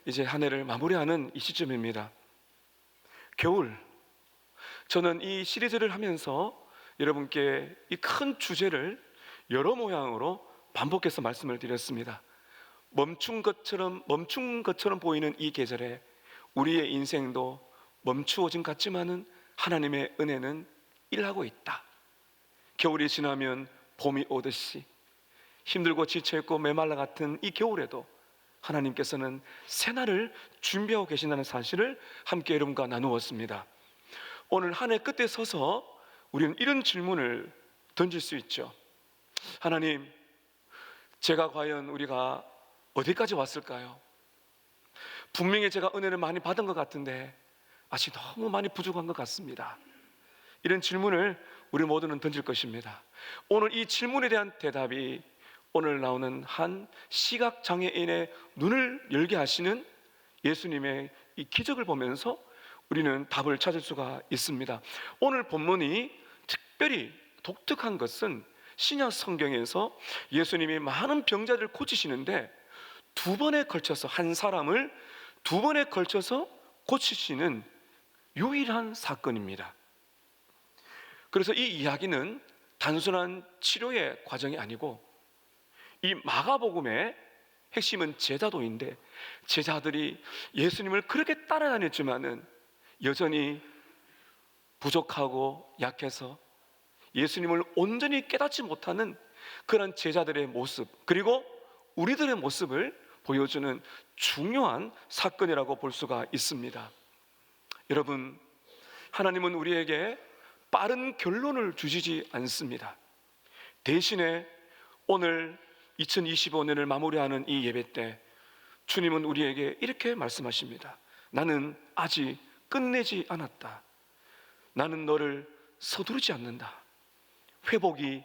이제 한 해를 마무리하는 이 시점입니다. 겨울. 저는 이 시리즈를 하면서 여러분께 이 큰 주제를 여러 모양으로 반복해서 말씀을 드렸습니다. 멈춘 것처럼 보이는 이 계절에 우리의 인생도 멈추어진 것 같지만은 하나님의 은혜는 일하고 있다. 겨울이 지나면 봄이 오듯이 힘들고 지쳐있고 메말라 같은 이 겨울에도 하나님께서는 새날을 준비하고 계신다는 사실을 함께 여러분과 나누었습니다. 오늘 한 해 끝에 서서 우리는 이런 질문을 던질 수 있죠. 하나님, 제가 과연 우리가 어디까지 왔을까요? 분명히 제가 은혜를 많이 받은 것 같은데 아직 너무 많이 부족한 것 같습니다. 이런 질문을 우리 모두는 던질 것입니다. 오늘 이 질문에 대한 대답이 오늘 나오는 한 시각장애인의 눈을 열게 하시는 예수님의 이 기적을 보면서 우리는 답을 찾을 수가 있습니다. 오늘 본문이 특별히 독특한 것은 신약 성경에서 예수님이 많은 병자들을 고치시는데 두 번에 걸쳐서 한 사람을 두 번에 걸쳐서 고치시는 유일한 사건입니다. 그래서 이 이야기는 단순한 치료의 과정이 아니고 이 마가복음의 핵심은 제자도인데 제자들이 예수님을 그렇게 따라다녔지만은 여전히 부족하고 약해서 예수님을 온전히 깨닫지 못하는 그런 제자들의 모습, 그리고 우리들의 모습을 보여주는 중요한 사건이라고 볼 수가 있습니다. 여러분, 하나님은 우리에게 빠른 결론을 주시지 않습니다. 대신에 오늘 2025년을 마무리하는 이 예배 때 주님은 우리에게 이렇게 말씀하십니다. 나는 아직 끝내지 않았다. 나는 너를 서두르지 않는다. 회복이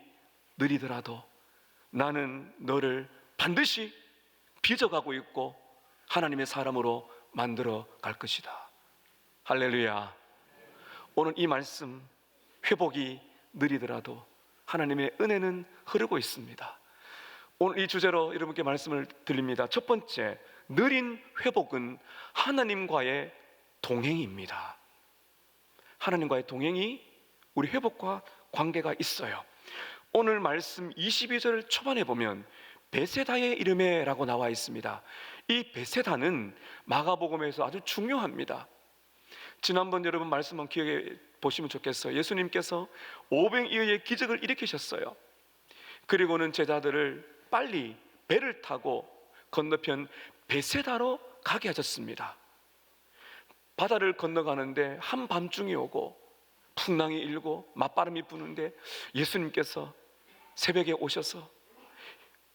느리더라도 나는 너를 반드시 빚어가고 있고 하나님의 사람으로 만들어 갈 것이다. 할렐루야. 오늘 이 말씀, 회복이 느리더라도 하나님의 은혜는 흐르고 있습니다. 오늘 이 주제로 여러분께 말씀을 드립니다. 첫 번째, 느린 회복은 하나님과의 동행입니다. 하나님과의 동행이 우리 회복과 관계가 있어요. 오늘 말씀 22절 초반에 보면 베세다의 이름에라고 나와 있습니다. 이 베세다는 마가복음에서 아주 중요합니다. 지난번 여러분 말씀 한번 기억해 보시면 좋겠어요. 예수님께서 오병이어의 기적을 일으키셨어요. 그리고는 제자들을 빨리 배를 타고 건너편 베세다로 가게 하셨습니다. 바다를 건너가는데 한밤중이 오고 풍랑이 일고 맞바람이 부는데 예수님께서 새벽에 오셔서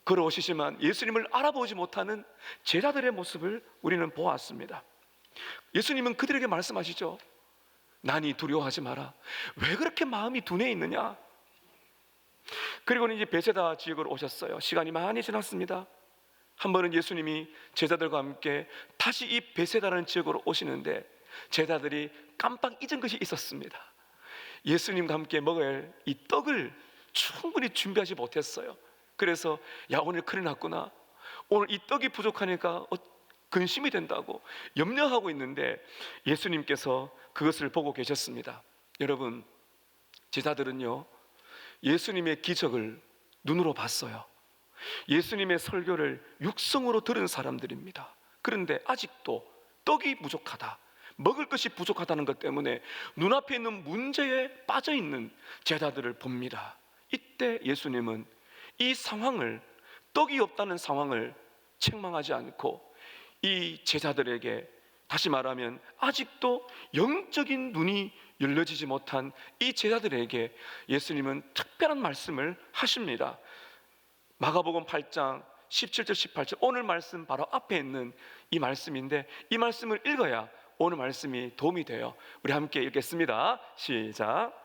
걸어오시지만 예수님을 알아보지 못하는 제자들의 모습을 우리는 보았습니다. 예수님은 그들에게 말씀하시죠. 나니 두려워하지 마라. 왜 그렇게 마음이 둔해 있느냐? 그리고는 이제 베세다 지역으로 오셨어요. 시간이 많이 지났습니다. 한 번은 예수님이 제자들과 함께 다시 이 베세다라는 지역으로 오시는데 제자들이 깜빡 잊은 것이 있었습니다. 예수님과 함께 먹을 이 떡을 충분히 준비하지 못했어요. 그래서 야, 오늘 큰일 났구나. 오늘 이 떡이 부족하니까 근심이 된다고 염려하고 있는데 예수님께서 그것을 보고 계셨습니다. 여러분, 제자들은요, 예수님의 기적을 눈으로 봤어요. 예수님의 설교를 육성으로 들은 사람들입니다. 그런데 아직도 떡이 부족하다, 먹을 것이 부족하다는 것 때문에 눈앞에 있는 문제에 빠져있는 제자들을 봅니다. 이때 예수님은 이 상황을, 떡이 없다는 상황을 책망하지 않고 이 제자들에게, 다시 말하면 아직도 영적인 눈이 열려지지 못한 이 제자들에게 예수님은 특별한 말씀을 하십니다. 마가복음 8장 17절 18절, 오늘 말씀 바로 앞에 있는 이 말씀인데 이 말씀을 읽어야 오늘 말씀이 도움이 돼요. 우리 함께 읽겠습니다. 시작.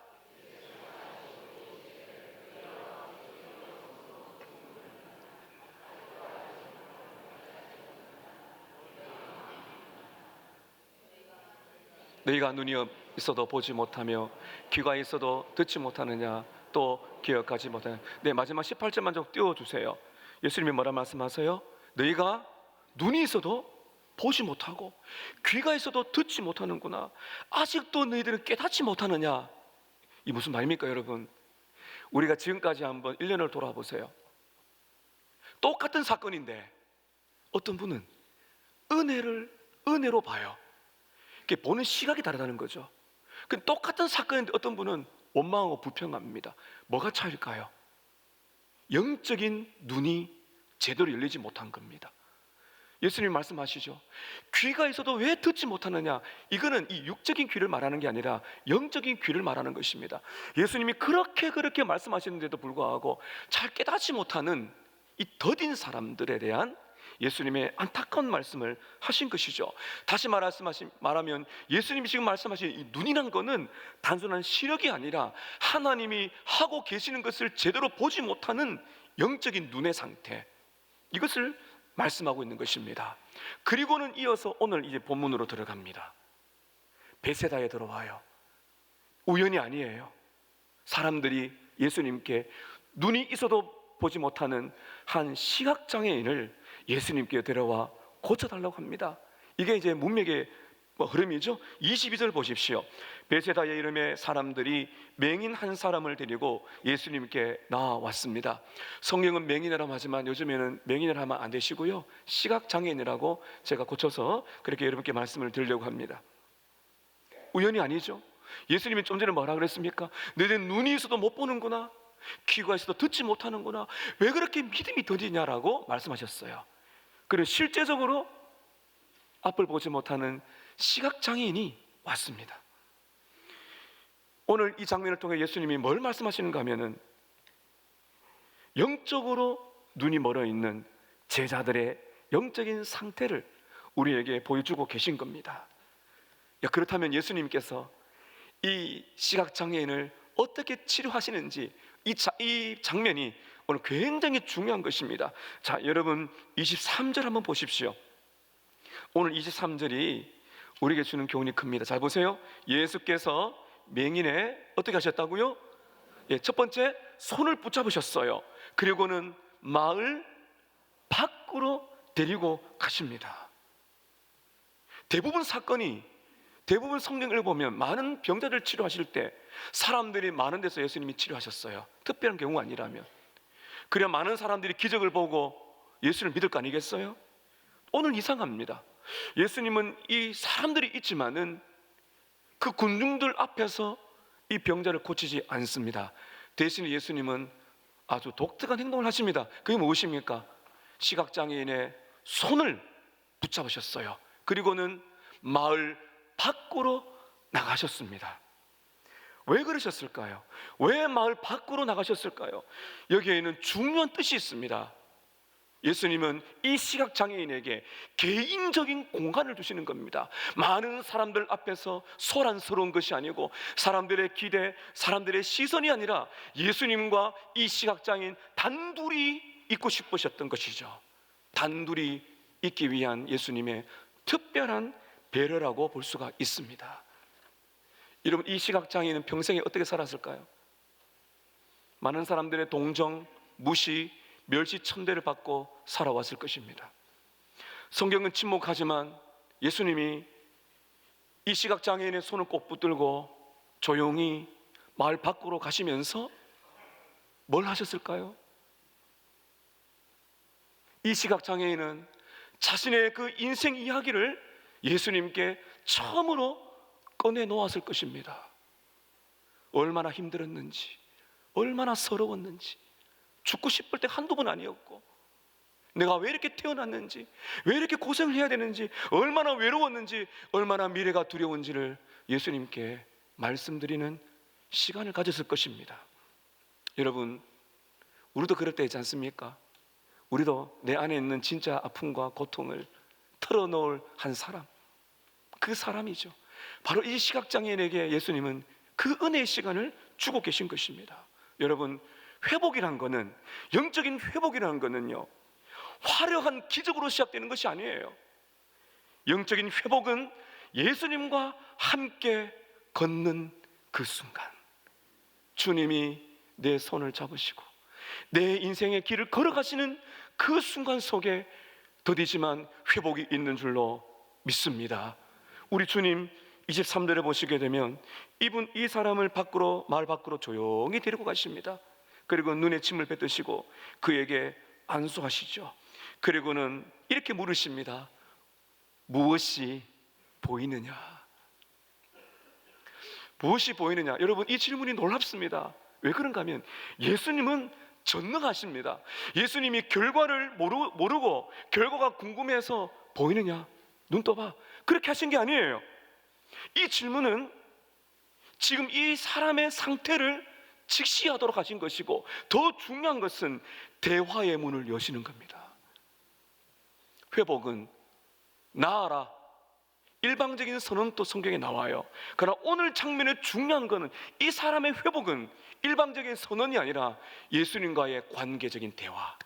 너희가 눈이 있어도 보지 못하며 귀가 있어도 듣지 못하느냐, 또 기억하지 못하느냐. 네, 마지막 18절만 좀 띄워주세요. 예수님이 뭐라 말씀하세요? 너희가 눈이 있어도 보지 못하고 귀가 있어도 듣지 못하는구나. 아직도 너희들은 깨닫지 못하느냐. 이 무슨 말입니까 여러분? 우리가 지금까지 한번 1년을 돌아보세요. 똑같은 사건인데 어떤 분은 은혜로 봐요. 이게 보는 시각이 다르다는 거죠. 똑같은 사건인데 어떤 분은 원망하고 불평합니다. 뭐가 차일까요? 영적인 눈이 제대로 열리지 못한 겁니다. 예수님이 말씀하시죠. 귀가 있어도 왜 듣지 못하느냐. 이거는 이 육적인 귀를 말하는 게 아니라 영적인 귀를 말하는 것입니다. 예수님이 그렇게 말씀하시는데도 불구하고 잘 깨닫지 못하는 이 더딘 사람들에 대한 예수님의 안타까운 말씀을 하신 것이죠. 다시 말하면 예수님이 지금 말씀하신 이 눈이란 거는 단순한 시력이 아니라 하나님이 하고 계시는 것을 제대로 보지 못하는 영적인 눈의 상태, 이것을 말씀하고 있는 것입니다. 그리고는 이어서 오늘 이제 본문으로 들어갑니다. 베세다에 들어와요. 우연이 아니에요. 사람들이 예수님께 눈이 있어도 보지 못하는 한 시각장애인을 예수님께 데려와 고쳐달라고 합니다. 이게 이제 문맥의 흐름이죠. 22절 보십시오. 베세다의 이름의 사람들이 맹인 한 사람을 데리고 예수님께 나왔습니다. 성경은 맹인이라고 하지만 요즘에는 맹인이라 하면 안 되시고요, 시각장애인이라고 제가 고쳐서 그렇게 여러분께 말씀을 드리려고 합니다. 우연이 아니죠. 예수님이 좀 전에 뭐라 그랬습니까? 너희는 눈이 있어도 못 보는구나, 귀가 있어도 듣지 못하는구나, 왜 그렇게 믿음이 더디냐라고 말씀하셨어요. 그리고 실제적으로 앞을 보지 못하는 시각장애인이 왔습니다. 오늘 이 장면을 통해 예수님이 뭘 말씀하시는가 하면은 영적으로 눈이 멀어 있는 제자들의 영적인 상태를 우리에게 보여주고 계신 겁니다. 그렇다면 예수님께서 이 시각장애인을 어떻게 치료하시는지 이 장면이 오늘 굉장히 중요한 것입니다. 자, 여러분 23절 한번 보십시오. 오늘 23절이 우리에게 주는 교훈이 큽니다. 잘 보세요. 예수께서 맹인의 어떻게 하셨다고요? 첫 번째, 손을 붙잡으셨어요. 그리고는 마을 밖으로 데리고 가십니다. 대부분 성경을 보면 많은 병자를 치료하실 때 사람들이 많은 데서 예수님이 치료하셨어요. 특별한 경우가 아니라면. 그래야 많은 사람들이 기적을 보고 예수를 믿을 거 아니겠어요? 오늘 이상합니다. 예수님은 이 사람들이 있지만은 그 군중들 앞에서 이 병자를 고치지 않습니다. 대신에 예수님은 아주 독특한 행동을 하십니다. 그게 무엇입니까? 시각장애인의 손을 붙잡으셨어요. 그리고는 마을 밖으로 나가셨습니다. 왜 그러셨을까요? 왜 마을 밖으로 나가셨을까요? 여기에는 중요한 뜻이 있습니다. 예수님은 이 시각장애인에게 개인적인 공간을 주시는 겁니다. 많은 사람들 앞에서 소란스러운 것이 아니고 사람들의 기대, 사람들의 시선이 아니라 예수님과 이 시각장애인 단둘이 있고 싶으셨던 것이죠. 단둘이 있기 위한 예수님의 특별한 배려라고 볼 수가 있습니다. 여러분, 이 시각장애인은 평생에 어떻게 살았을까요? 많은 사람들의 동정, 무시, 멸시천대를 받고 살아왔을 것입니다. 성경은 침묵하지만 예수님이 이 시각장애인의 손을 꼭 붙들고 조용히 마을 밖으로 가시면서 뭘 하셨을까요? 이 시각장애인은 자신의 그 인생 이야기를 예수님께 처음으로 꺼내놓았을 것입니다. 얼마나 힘들었는지, 얼마나 서러웠는지, 죽고 싶을 때 한두 번 아니었고, 내가 왜 이렇게 태어났는지, 왜 이렇게 고생을 해야 되는지, 얼마나 외로웠는지, 얼마나 미래가 두려운지를 예수님께 말씀드리는 시간을 가졌을 것입니다. 여러분, 우리도 그럴 때 있지 않습니까? 우리도 내 안에 있는 진짜 아픔과 고통을 털어놓을 한 사람, 그 사람이죠. 바로 이 시각장애인에게 예수님은 그 은혜의 시간을 주고 계신 것입니다. 여러분, 회복이란 거는, 영적인 회복이라는 거는요, 화려한 기적으로 시작되는 것이 아니에요. 영적인 회복은 예수님과 함께 걷는 그 순간, 주님이 내 손을 잡으시고 내 인생의 길을 걸어가시는 그 순간 속에 더디지만 회복이 있는 줄로 믿습니다. 우리 주님 23절에 보시게 되면 이 사람을 마을 밖으로 조용히 데리고 가십니다. 그리고 눈에 침을 뱉으시고 그에게 안수하시죠. 그리고는 이렇게 물으십니다. 무엇이 보이느냐? 무엇이 보이느냐? 여러분, 이 질문이 놀랍습니다. 왜 그런가 하면 예수님은 전능하십니다. 예수님이 결과를 모르고 결과가 궁금해서 보이느냐? 눈 떠봐. 그렇게 하신 게 아니에요. 이 질문은 지금 이 사람의 상태를 직시하도록 하신 것이고, 더 중요한 것은 대화의 문을 여시는 겁니다. 회복은 나아라, 일방적인 선언은 또 성경에 나와요. 그러나 오늘 장면의 중요한 것은 이 사람의 회복은 일방적인 선언이 아니라 예수님과의 관계적인 대화.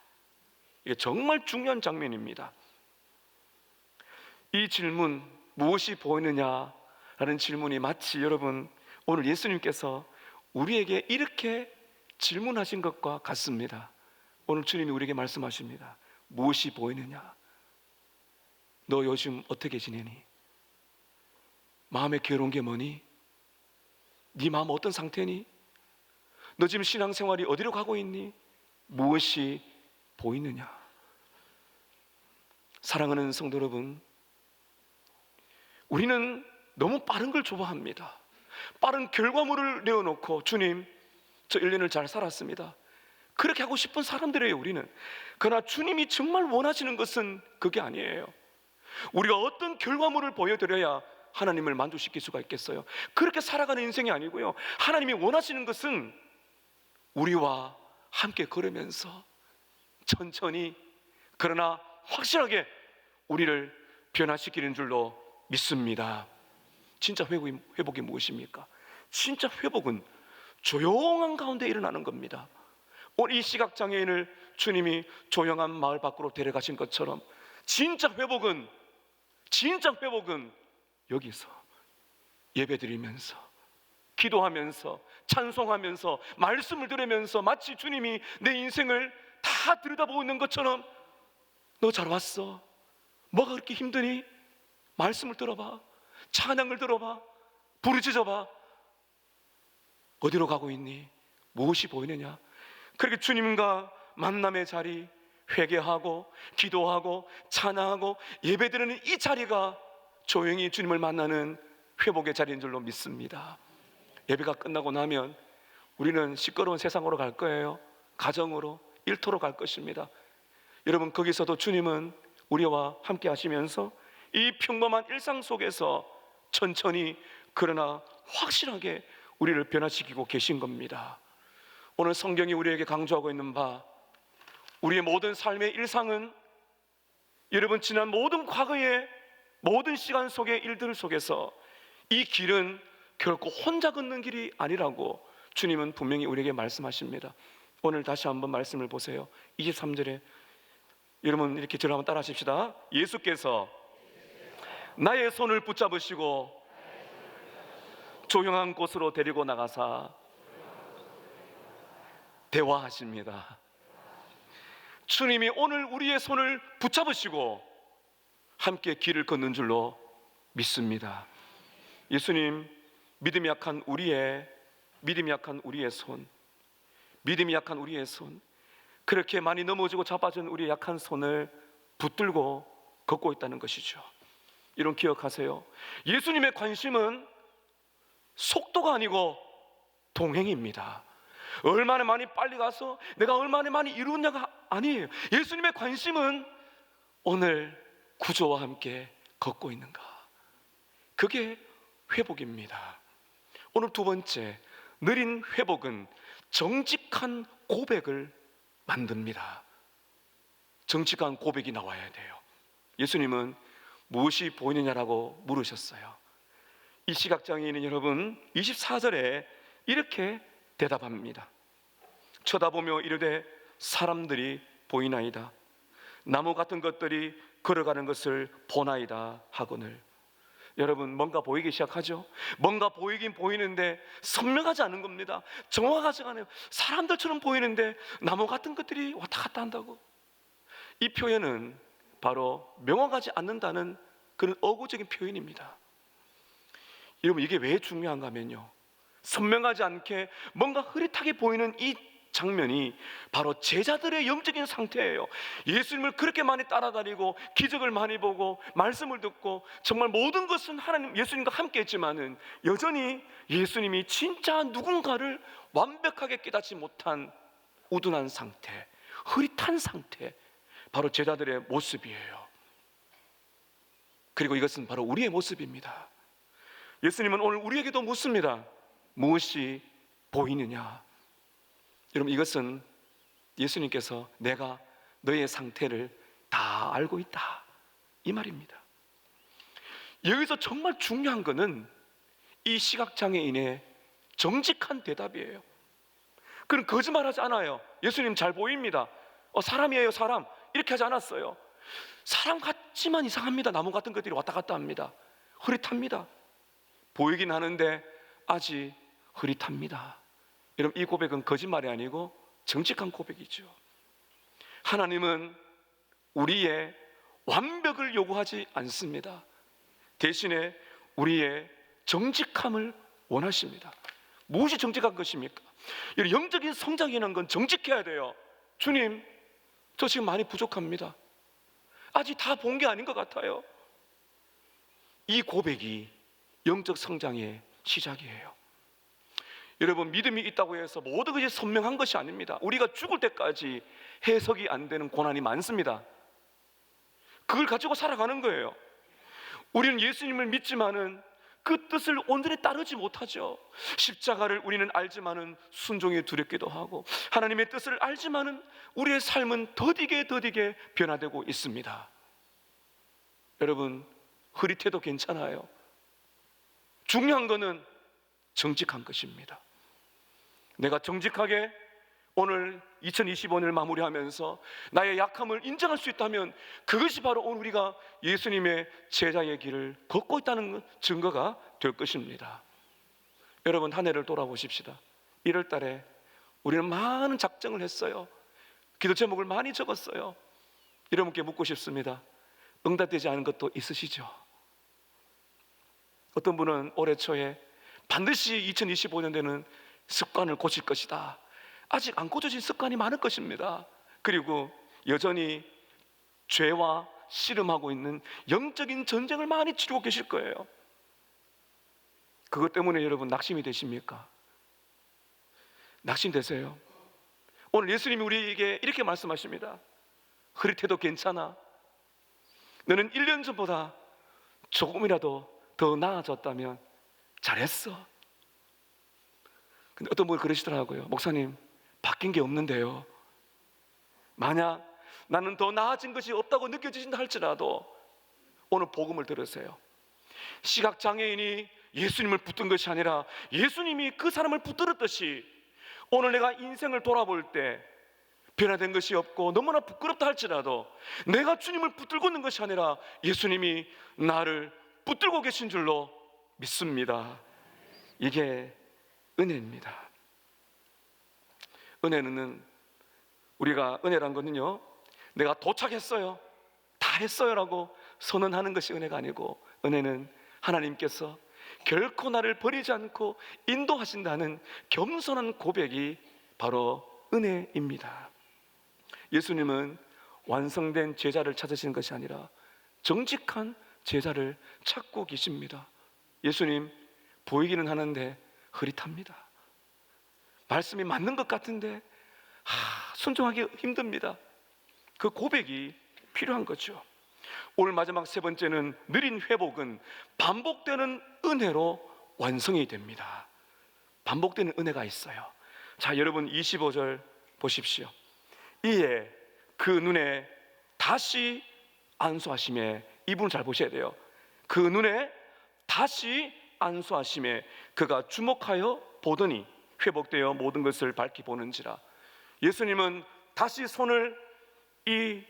이게 정말 중요한 장면입니다. 이 질문, 무엇이 보이느냐라는 질문이 마치 여러분 오늘 예수님께서 우리에게 이렇게 질문하신 것과 같습니다. 오늘 주님이 우리에게 말씀하십니다. 무엇이 보이느냐? 너 요즘 어떻게 지내니? 마음에 괴로운 게 뭐니? 네 마음 어떤 상태니? 너 지금 신앙생활이 어디로 가고 있니? 무엇이 보이느냐? 사랑하는 성도 여러분, 우리는 너무 빠른 걸 좋아합니다. 빠른 결과물을 내어놓고 주님, 저 1년을 잘 살았습니다. 그렇게 하고 싶은 사람들이에요, 우리는. 그러나 주님이 정말 원하시는 것은 그게 아니에요. 우리가 어떤 결과물을 보여드려야 하나님을 만족시킬 수가 있겠어요? 그렇게 살아가는 인생이 아니고요, 하나님이 원하시는 것은 우리와 함께 걸으면서 천천히 그러나 확실하게 우리를 변화시키는 줄로 믿습니다. 진짜 회복이 무엇입니까? 진짜 회복은 조용한 가운데 일어나는 겁니다. 오늘 이 시각장애인을 주님이 조용한 마을 밖으로 데려가신 것처럼 진짜 회복은 여기서 예배드리면서 기도하면서 찬송하면서 말씀을 들으면서 마치 주님이 내 인생을 다 들여다보고 있는 것처럼, 너 잘 왔어? 뭐가 그렇게 힘드니? 말씀을 들어봐, 찬양을 들어봐, 부르짖어봐. 어디로 가고 있니? 무엇이 보이느냐? 그렇게 주님과 만남의 자리, 회개하고 기도하고 찬양하고 예배드리는 이 자리가 조용히 주님을 만나는 회복의 자리인 줄로 믿습니다. 예배가 끝나고 나면 우리는 시끄러운 세상으로 갈 거예요. 가정으로, 일터로 갈 것입니다. 여러분, 거기서도 주님은 우리와 함께 하시면서 이 평범한 일상 속에서 천천히 그러나 확실하게 우리를 변화시키고 계신 겁니다. 오늘 성경이 우리에게 강조하고 있는 바, 우리의 모든 삶의 일상은 여러분 지난 모든 과거의 모든 시간 속의 일들 속에서 이 길은 결코 혼자 걷는 길이 아니라고 주님은 분명히 우리에게 말씀하십니다. 오늘 다시 한번 말씀을 보세요. 23절에 여러분 이렇게 저를 한번 따라 하십시다. 예수께서 나의 손을 붙잡으시고 조용한 곳으로 데리고 나가사 대화하십니다. 주님이 오늘 우리의 손을 붙잡으시고 함께 길을 걷는 줄로 믿습니다. 예수님, 믿음이 약한 우리의 손, 믿음이 약한 우리의 손, 그렇게 많이 넘어지고 자빠진 우리의 약한 손을 붙들고 걷고 있다는 것이죠. 이런 기억하세요. 예수님의 관심은 속도가 아니고 동행입니다. 얼마나 많이 빨리 가서 내가 얼마나 많이 이루었냐가 아니에요. 예수님의 관심은 오늘 구조와 함께 걷고 있는가. 그게 회복입니다. 오늘 두 번째, 느린 회복은 정직한 고백을 만듭니다. 정직한 고백이 나와야 돼요. 예수님은 무엇이 보이느냐라고 물으셨어요. 이 시각장애인은 여러분 24절에 이렇게 대답합니다. 쳐다보며 이르되 사람들이 보이나이다. 나무 같은 것들이 걸어가는 것을 보나이다 하거늘. 여러분, 뭔가 보이기 시작하죠? 뭔가 보이긴 보이는데 선명하지 않은 겁니다. 정확하지 않아요. 사람들처럼 보이는데 나무 같은 것들이 왔다 갔다 한다고. 이 표현은 바로 명확하지 않는다는 그런 어구적인 표현입니다. 여러분, 이게 왜 중요한가 하면요, 선명하지 않게 뭔가 흐릿하게 보이는 이 장면이 바로 제자들의 영적인 상태예요. 예수님을 그렇게 많이 따라다니고 기적을 많이 보고 말씀을 듣고 정말 모든 것은 하나님 예수님과 함께 했지만은 여전히 예수님이 진짜 누군가를 완벽하게 깨닫지 못한 우둔한 상태, 흐릿한 상태, 바로 제자들의 모습이에요. 그리고 이것은 바로 우리의 모습입니다. 예수님은 오늘 우리에게도 묻습니다. 무엇이 보이느냐? 여러분, 이것은 예수님께서 내가 너의 상태를 다 알고 있다, 이 말입니다. 여기서 정말 중요한 것은 이 시각장애인의 정직한 대답이에요. 그는 거짓말하지 않아요. 예수님 잘 보입니다. 사람이에요, 사람. 이렇게 하지 않았어요. 사람 같지만 이상합니다. 나무 같은 것들이 왔다 갔다 합니다. 흐릿합니다. 보이긴 하는데 아직 흐릿합니다. 여러분, 이 고백은 거짓말이 아니고 정직한 고백이죠. 하나님은 우리의 완벽을 요구하지 않습니다. 대신에 우리의 정직함을 원하십니다. 무엇이 정직한 것입니까? 영적인 성장이라는 건 정직해야 돼요. 주님, 저 지금 많이 부족합니다. 아직 다 본 게 아닌 것 같아요. 이 고백이 영적 성장의 시작이에요. 여러분, 믿음이 있다고 해서 모든 것이 선명한 것이 아닙니다. 우리가 죽을 때까지 해석이 안 되는 고난이 많습니다. 그걸 가지고 살아가는 거예요. 우리는 예수님을 믿지만은 그 뜻을 온전히 따르지 못하죠. 십자가를 우리는 알지만은 순종이 두렵기도 하고, 하나님의 뜻을 알지만은 우리의 삶은 더디게 변화되고 있습니다. 여러분, 흐릿해도 괜찮아요. 중요한 것은 정직한 것입니다. 내가 정직하게 오늘 2025년을 마무리하면서 나의 약함을 인정할 수 있다면 그것이 바로 오늘 우리가 예수님의 제자의 길을 걷고 있다는 증거가 될 것입니다. 여러분, 한 해를 돌아보십시다. 1월 달에 우리는 많은 작정을 했어요. 기도 제목을 많이 적었어요. 여러분께 묻고 싶습니다. 응답되지 않은 것도 있으시죠? 어떤 분은 올해 초에 반드시 2025년에는 습관을 고칠 것이다. 아직 안 고쳐진 습관이 많을 것입니다. 그리고 여전히 죄와 씨름하고 있는 영적인 전쟁을 많이 치르고 계실 거예요. 그것 때문에 여러분 낙심이 되십니까? 낙심되세요? 오늘 예수님이 우리에게 이렇게 말씀하십니다. 흐릿해도 괜찮아. 너는 1년 전보다 조금이라도 더 나아졌다면 잘했어. 근데 어떤 분이 그러시더라고요. 목사님, 바뀐 게 없는데요. 만약 나는 더 나아진 것이 없다고 느껴지신다 할지라도 오늘 복음을 들으세요. 시각장애인이 예수님을 붙든 것이 아니라 예수님이 그 사람을 붙들었듯이 오늘 내가 인생을 돌아볼 때 변화된 것이 없고 너무나 부끄럽다 할지라도 내가 주님을 붙들고 있는 것이 아니라 예수님이 나를 붙들고 계신 줄로 믿습니다. 이게 은혜입니다. 은혜는 우리가 은혜란 거는요, 내가 도착했어요, 다 했어요 라고 선언하는 것이 은혜가 아니고, 은혜는 하나님께서 결코 나를 버리지 않고 인도하신다는 겸손한 고백이 바로 은혜입니다. 예수님은 완성된 제자를 찾으시는 것이 아니라 정직한 제자를 찾고 계십니다. 예수님 보이기는 하는데 흐릿합니다. 말씀이 맞는 것 같은데 순종하기 힘듭니다. 그 고백이 필요한 거죠. 오늘 마지막 세 번째는 느린 회복은 반복되는 은혜로 완성이 됩니다. 반복되는 은혜가 있어요. 자, 여러분 25절 보십시오. 이에 그 눈에 다시 안수하심에, 이분을 잘 보셔야 돼요. 그 눈에 다시 안수하심에 그가 주목하여 보더니 회복되어 모든 것을 밝히 보는지라. 예수님은 다시 손을 이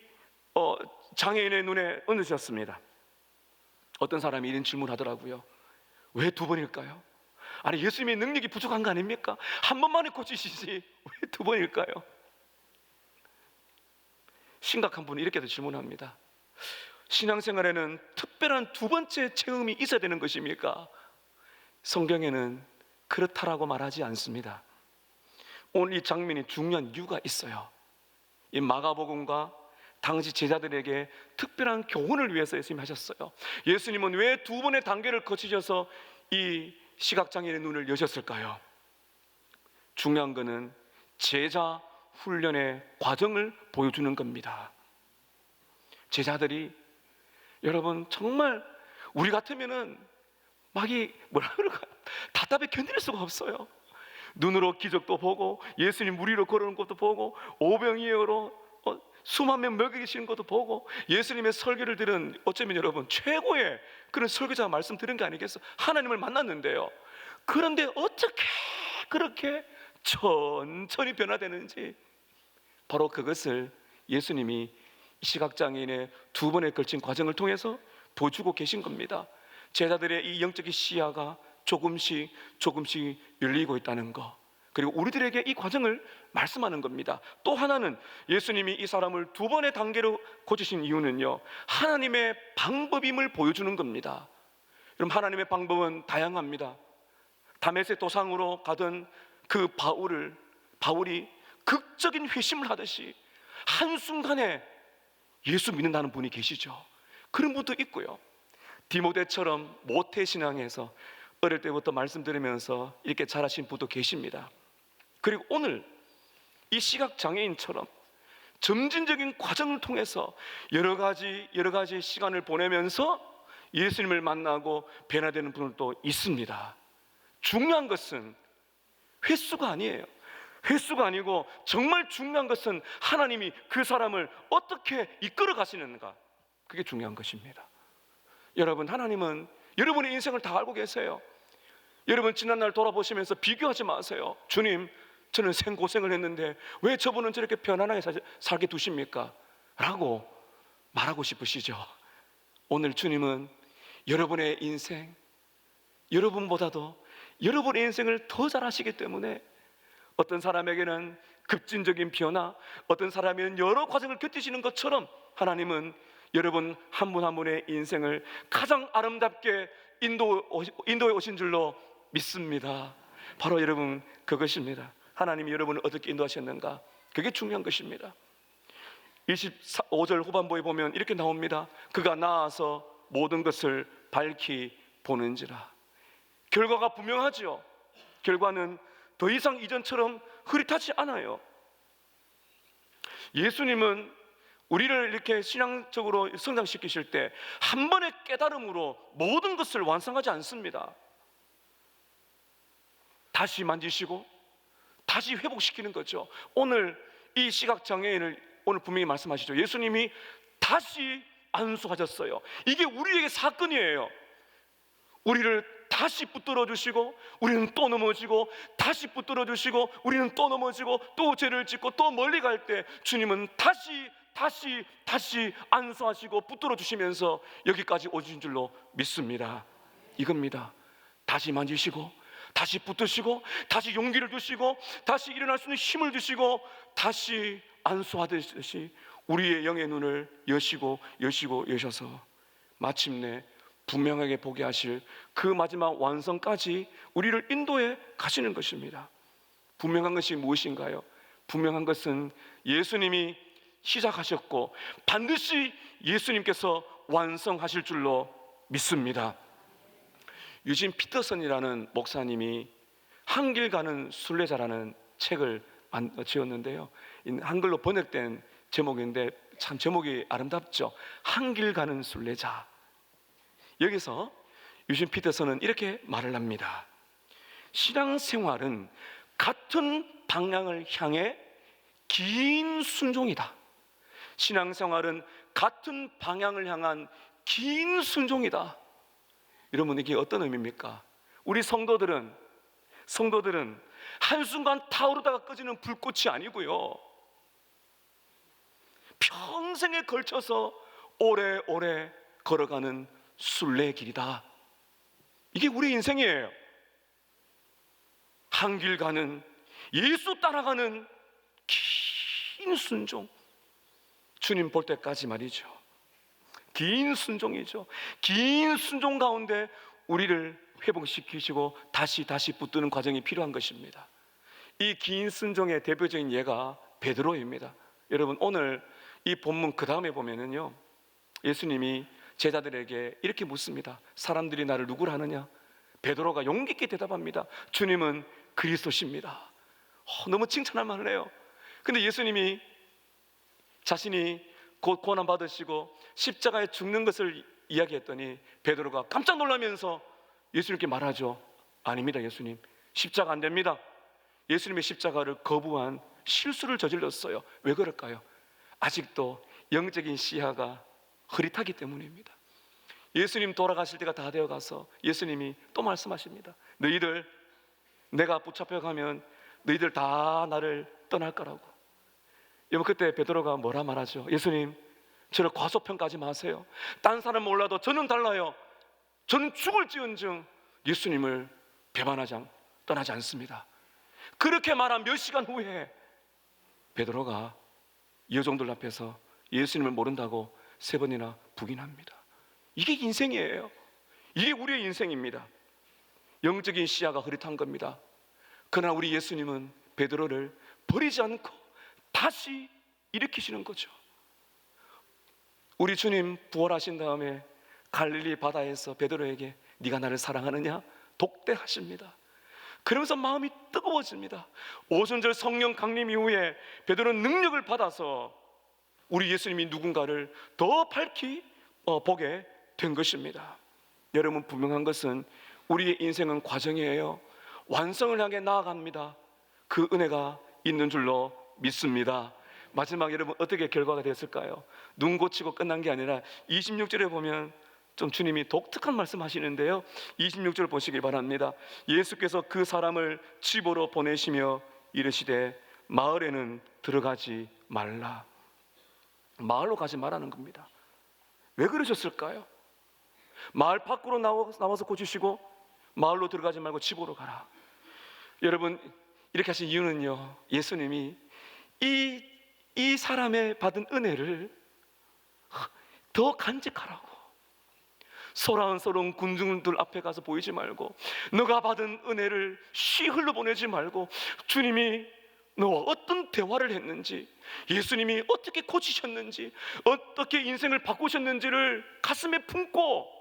장애인의 눈에 얹으셨습니다. 어떤 사람이 이런 질문을 하더라고요. 왜 두 번일까요? 아니, 예수님의 능력이 부족한 거 아닙니까? 한 번만에 고치시지 왜 두 번일까요? 심각한 분은 이렇게도 질문합니다. 신앙생활에는 특별한 두 번째 체험이 있어야 되는 것입니까? 성경에는 그렇다라고 말하지 않습니다. 오늘 이 장면이 중요한 이유가 있어요. 이 마가복음과 당시 제자들에게 특별한 교훈을 위해서 예수님이 하셨어요. 예수님은 왜 두 번의 단계를 거치셔서 이 시각장애인의 눈을 여셨을까요? 중요한 것은 제자 훈련의 과정을 보여주는 겁니다. 제자들이, 여러분, 정말 우리 같으면은 막이 뭐라 그럴까, 답답해 견딜 수가 없어요. 눈으로 기적도 보고 예수님 무리로 걸어오는 것도 보고 오병이어로 수만 명 먹이시는 것도 보고 예수님의 설교를 들은, 어쩌면 여러분 최고의 그런 설교자가 말씀 들은 게 아니겠어? 하나님을 만났는데요. 그런데 어떻게 그렇게 천천히 변화되는지, 바로 그것을 예수님이 시각장애인의 두 번에 걸친 과정을 통해서 보여주고 계신 겁니다. 제자들의 이 영적인 시야가 조금씩 열리고 있다는 것, 그리고 우리들에게 이 과정을 말씀하는 겁니다. 또 하나는 예수님이 이 사람을 두 번의 단계로 고치신 이유는요, 하나님의 방법임을 보여주는 겁니다. 여러분, 하나님의 방법은 다양합니다. 다메섹 도상으로 가던 그 바울이 극적인 회심을 하듯이 한순간에 예수 믿는다는 분이 계시죠. 그런 분도 있고요. 디모데처럼 모태신앙에서 어릴 때부터 말씀 들으면서 이렇게 자라신 분도 계십니다. 그리고 오늘 이 시각장애인처럼 점진적인 과정을 통해서 여러 가지 시간을 보내면서 예수님을 만나고 변화되는 분들도 있습니다. 중요한 것은 횟수가 아니에요. 횟수가 아니고 정말 중요한 것은 하나님이 그 사람을 어떻게 이끌어 가시는가, 그게 중요한 것입니다. 여러분, 하나님은 여러분의 인생을 다 알고 계세요. 여러분, 지난날 돌아보시면서 비교하지 마세요. 주님, 저는 생고생을 했는데 왜 저분은 저렇게 편안하게 살게 두십니까? 라고 말하고 싶으시죠. 오늘 주님은 여러분의 인생, 여러분보다도 여러분의 인생을 더 잘 아시기 때문에 어떤 사람에게는 급진적인 변화, 어떤 사람에게는 여러 과정을 겪으시는 것처럼 하나님은 여러분 한 분 한 분의 인생을 가장 아름답게 인도에 오신 줄로 믿습니다. 바로 여러분 그것입니다. 하나님이 여러분을 어떻게 인도하셨는가, 그게 중요한 것입니다. 25절 후반부에 보면 이렇게 나옵니다. 그가 나아서 모든 것을 밝히 보는지라. 결과가 분명하지요. 결과는 더 이상 이전처럼 흐릿하지 않아요. 예수님은 우리를 이렇게 신앙적으로 성장시키실 때 한 번의 깨달음으로 모든 것을 완성하지 않습니다. 다시 만지시고 다시 회복시키는 거죠. 오늘 이 시각장애인을 오늘 분명히 말씀하시죠. 예수님이 다시 안수하셨어요. 이게 우리에게 사건이에요. 우리를 다시 붙들어 주시고 우리는 또 넘어지고, 다시 붙들어 주시고 우리는 또 넘어지고, 또 죄를 짓고 또 멀리 갈 때 주님은 다시 안수하시고 붙들어 주시면서 여기까지 오신 줄로 믿습니다. 이겁니다. 다시 만지시고 다시 붙드시고 다시 용기를 주시고 다시 일어날 수 있는 힘을 주시고 다시 안수하듯이 우리의 영의 눈을 여셔서 마침내 분명하게 보게 하실 그 마지막 완성까지 우리를 인도해 가시는 것입니다. 분명한 것이 무엇인가요? 분명한 것은 예수님이 시작하셨고 반드시 예수님께서 완성하실 줄로 믿습니다. 유진 피터슨이라는 목사님이 한길 가는 순례자라는 책을 지었는데요, 한글로 번역된 제목인데 참 제목이 아름답죠. 한길 가는 순례자. 여기서 유진 피터슨은 이렇게 말을 합니다. 신앙생활은 같은 방향을 향해 긴 순종이다. 신앙생활은 같은 방향을 향한 긴 순종이다. 여러분, 이게 어떤 의미입니까? 우리 성도들은 한순간 타오르다가 꺼지는 불꽃이 아니고요, 평생에 걸쳐서 오래오래 걸어가는 순례길이다. 이게 우리 인생이에요. 한 길 가는, 예수 따라가는 긴 순종, 주님 볼 때까지 말이죠. 긴 순종이죠. 긴 순종 가운데 우리를 회복시키시고 다시 붙드는 과정이 필요한 것입니다. 이 긴 순종의 대표적인 예가 베드로입니다. 여러분, 오늘 이 본문 그 다음에 보면은요, 예수님이 제자들에게 이렇게 묻습니다. 사람들이 나를 누구라 하느냐? 베드로가 용기 있게 대답합니다. 주님은 그리스도십니다. 너무 칭찬할 만을 해요. 근데 예수님이 자신이 곧 고난 받으시고 십자가에 죽는 것을 이야기했더니 베드로가 깜짝 놀라면서 예수님께 말하죠. 아닙니다, 예수님. 십자가 안 됩니다. 예수님의 십자가를 거부한 실수를 저질렀어요. 왜 그럴까요? 아직도 영적인 시야가 흐릿하기 때문입니다. 예수님 돌아가실 때가 다 되어 가서 예수님이 또 말씀하십니다. 너희들 내가 붙잡혀가면 너희들 다 나를 떠날 거라고. 여러분, 그때 베드로가 뭐라 말하죠? 예수님, 저를 과소평가하지 마세요. 딴 사람 몰라도 저는 달라요. 저는 죽을지언정 예수님을 떠나지 않습니다. 그렇게 말한 몇 시간 후에 베드로가 여종들 앞에서 예수님을 모른다고 3번이나 부인합니다. 이게 인생이에요. 이게 우리의 인생입니다. 영적인 시야가 흐릿한 겁니다. 그러나 우리 예수님은 베드로를 버리지 않고 다시 일으키시는 거죠. 우리 주님 부활하신 다음에 갈릴리 바다에서 베드로에게 네가 나를 사랑하느냐? 독대하십니다. 그러면서 마음이 뜨거워집니다. 오순절 성령 강림 이후에 베드로는 능력을 받아서 우리 예수님이 누군가를 더 밝히 보게 된 것입니다. 여러분, 분명한 것은 우리의 인생은 과정이에요. 완성을 향해 나아갑니다. 그 은혜가 있는 줄로 믿습니다. 마지막 여러분 어떻게 결과가 됐을까요? 눈 고치고 끝난 게 아니라 26절에 보면 좀 주님이 독특한 말씀 하시는데요, 26절 보시길 바랍니다. 예수께서 그 사람을 집으로 보내시며 이르시되 마을에는 들어가지 말라. 마을로 가지 말라는 겁니다. 왜 그러셨을까요? 마을 밖으로 나와서 고치시고 마을로 들어가지 말고 집으로 가라. 여러분, 이렇게 하신 이유는요, 예수님이 이 사람의 받은 은혜를 더 간직하라고. 소란스러운 군중들 앞에 가서 보이지 말고, 너가 받은 은혜를 쉬 흘러보내지 말고, 주님이 너와 어떤 대화를 했는지, 예수님이 어떻게 고치셨는지, 어떻게 인생을 바꾸셨는지를 가슴에 품고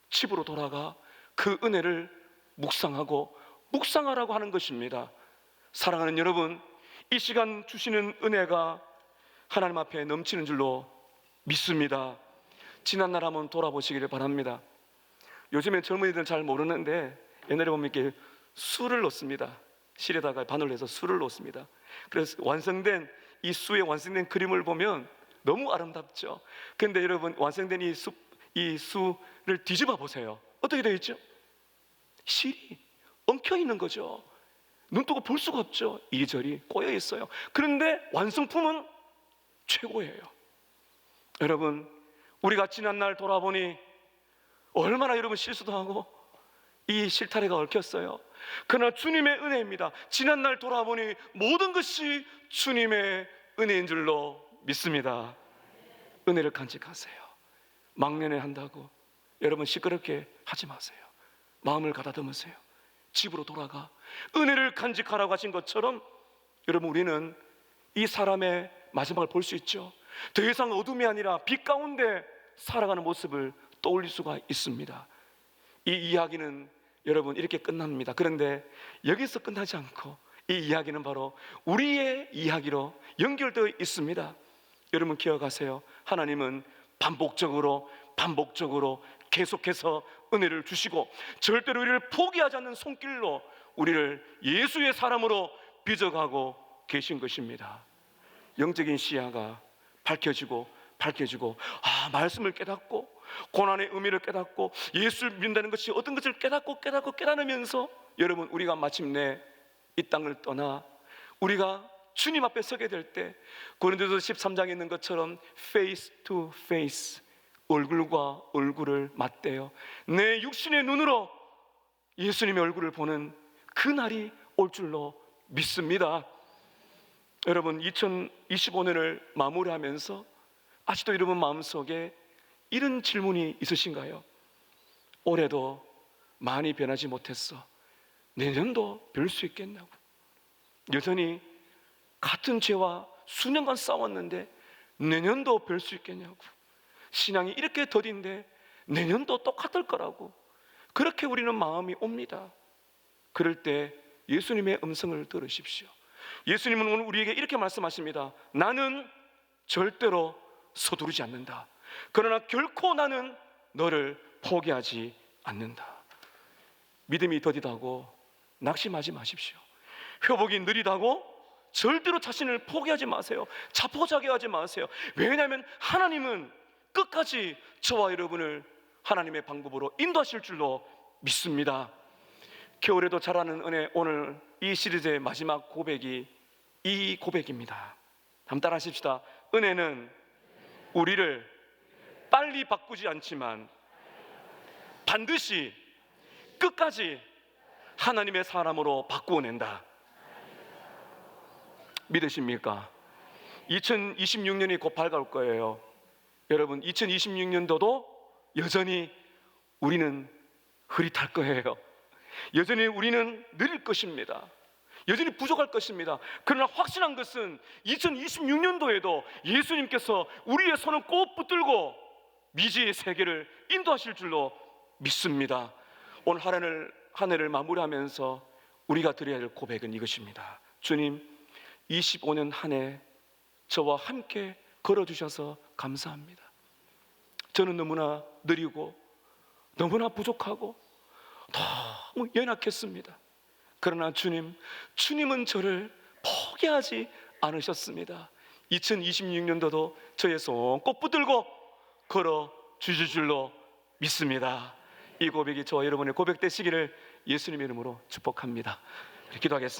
집으로 돌아가 그 은혜를 묵상하라고 하는 것입니다. 사랑하는 여러분, 이 시간 주시는 은혜가 하나님 앞에 넘치는 줄로 믿습니다. 지난 날 한번 돌아보시기를 바랍니다. 요즘엔 젊은이들은 잘 모르는데 옛날에 보면 이렇게 수를 놓습니다. 실에다가 바늘을 해서 수를 놓습니다. 그래서 완성된 이 수의 완성된 그림을 보면 너무 아름답죠. 근데 여러분, 완성된 이 수를 뒤집어 보세요. 어떻게 되어 있죠? 실이 엉켜 있는 거죠. 눈 뜨고 볼 수가 없죠. 이리저리 꼬여 있어요. 그런데 완성품은 최고예요. 여러분, 우리가 지난날 돌아보니 얼마나 여러분 실수도 하고 이 실타래가 얽혔어요. 그러나 주님의 은혜입니다. 지난날 돌아보니 모든 것이 주님의 은혜인 줄로 믿습니다. 은혜를 간직하세요. 막연해 한다고 여러분 시끄럽게 하지 마세요. 마음을 가다듬으세요. 집으로 돌아가 은혜를 간직하라고 하신 것처럼 여러분, 우리는 이 사람의 마지막을 볼 수 있죠. 더 이상 어둠이 아니라 빛 가운데 살아가는 모습을 떠올릴 수가 있습니다. 이 이야기는 여러분 이렇게 끝납니다. 그런데 여기서 끝나지 않고 이 이야기는 바로 우리의 이야기로 연결되어 있습니다. 여러분 기억하세요. 하나님은 반복적으로 계속해서 은혜를 주시고 절대로 우리를 포기하지 않는 손길로 우리를 예수의 사람으로 빚어가고 계신 것입니다. 영적인 시야가 밝혀지고 말씀을 깨닫고 고난의 의미를 깨닫고 예수를 믿는다는 것이 어떤 것을 깨닫으면서 여러분, 우리가 마침내 이 땅을 떠나 우리가 주님 앞에 서게 될 때 고린도서 13장에 있는 것처럼 face to face, 얼굴과 얼굴을 맞대어 내 육신의 눈으로 예수님의 얼굴을 보는 그 날이 올 줄로 믿습니다. 여러분, 2025년을 마무리하면서 아직도 여러분 마음속에 이런 질문이 있으신가요? 올해도 많이 변하지 못했어. 내년도 변할 수 있겠냐고. 여전히 같은 죄와 수년간 싸웠는데 내년도 변할 수 있겠냐고. 신앙이 이렇게 더딘데 내년도 똑같을 거라고. 그렇게 우리는 마음이 옵니다. 그럴 때 예수님의 음성을 들으십시오. 예수님은 오늘 우리에게 이렇게 말씀하십니다. 나는 절대로 서두르지 않는다. 그러나 결코 나는 너를 포기하지 않는다. 믿음이 더디다고 낙심하지 마십시오. 회복이 느리다고 절대로 자신을 포기하지 마세요. 자포자기하지 마세요. 왜냐하면 하나님은 끝까지 저와 여러분을 하나님의 방법으로 인도하실 줄로 믿습니다. 겨울에도 자라는 은혜, 오늘 이 시리즈의 마지막 고백이 이 고백입니다. 한번 따라 하십시다. 은혜는 우리를 빨리 바꾸지 않지만 반드시 끝까지 하나님의 사람으로 바꾸어낸다. 믿으십니까? 2026년이 곧 밝아올 거예요. 여러분, 2026년도도 여전히 우리는 흐릿할 거예요. 여전히 우리는 느릴 것입니다. 여전히 부족할 것입니다. 그러나 확실한 것은 2026년도에도 예수님께서 우리의 손을 꼭 붙들고 미지의 세계를 인도하실 줄로 믿습니다. 오늘 한 해를 마무리하면서 우리가 드려야 할 고백은 이것입니다. 주님, 25년 한 해 저와 함께 걸어주셔서 감사합니다. 저는 너무나 느리고 너무나 부족하고 너무 연약했습니다. 그러나 주님은 저를 포기하지 않으셨습니다. 2026년도도 저의 손 꼭 붙들고 걸어 주실 줄로 믿습니다. 이 고백이 저와 여러분의 고백 되시기를 예수님의 이름으로 축복합니다. 기도하겠습니다.